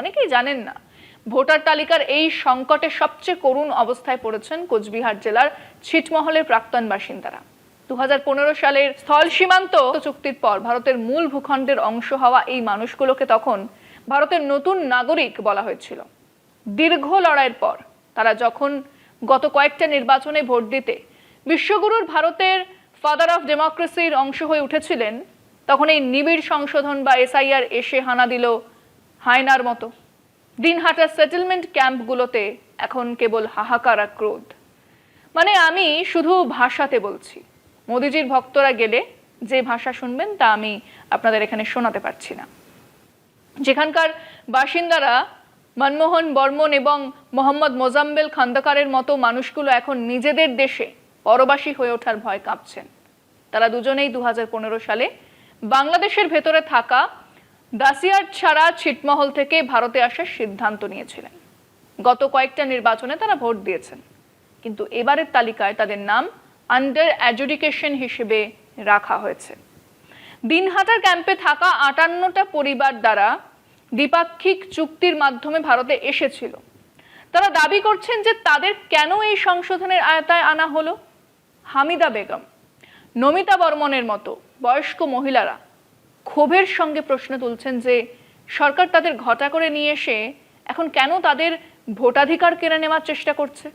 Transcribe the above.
অনেকেই জানেন না, ভোটার তালিকার এই সংকটে সবচেয়ে করুণ অবস্থায় পড়েছেন কোচবিহার জেলার ছিটমহলের প্রাক্তন বাসিন্দারা। 2015 সালের স্থল সীমান্ত চুক্তির পর ভারতের মূল ভূখণ্ডের অংশ হওয়া এই মানুষগুলোকে তখন ভারতের নতুন নাগরিক বলা হয়েছিল। দীর্ঘ লড়াইয়ের পর তারা যখন গত কয়েকটা নির্বাচনে ভোট দিতে বিশ্বগুরুর ভারতের ফাদার অফ ডেমোক্রেসির অংশ হয়ে উঠেছিলেন, তখন এই নিবিড় সংশোধন বা এসআইআর এসে হানা দিল হায়নার মতো। দিনহাটার সেটেলমেন্ট ক্যাম্পগুলোতে এখন কেবল হাহাকার আর ক্রোধ। মানে আমি শুধু ভাষাতে বলছি, মোদিজির ভক্তরা গেলে যে ভাষা শুনবেন তা আমি আপনাদের এখানে শোনাতে পারছি না। যেখানকার বাসিন্দারা মনমোহন বর্মন এবং মোহাম্মদ মোজাম্মেল খন্দকারের মতো মানুষগুলো এখন নিজেদের দেশে পরবাসী হয়ে ওঠার ভয় কাঁপছেন। তারা দুজনেই 2015 সালে বাংলাদেশের ভেতরে থাকা দাসিয়ার ছাড়া ছিটমহল থেকে ভারতে আসার সিদ্ধান্ত নিয়েছিলেন। গত কয়েকটা নির্বাচনে তারা ভোট দিয়েছেন, কিন্তু এবারের তালিকায় তাদের নাম আন্ডার অ্যাডজুডিকেশন হিসেবে রাখা হয়েছে। দিনহাটার ক্যাম্পে থাকা 58টা পরিবার দ্বারা দ্বিপাক্ষিক চুক্তির মাধ্যমে ভারতে এসেছিল। তারা দাবি করছেন যে তাদের কেন এই সংশোধনের আয়তায় আনা হলো। হামিদা বেগম, নমিতা বর্মনের মতো বয়স্ক মহিলারা ক্ষোভের সঙ্গে প্রশ্ন তুলছেন যে সরকার তাদের ঘটা করে নিয়ে এসে এখন কেন তাদের ভোটাধিকার কেড়ে নেওয়ার চেষ্টা করছে।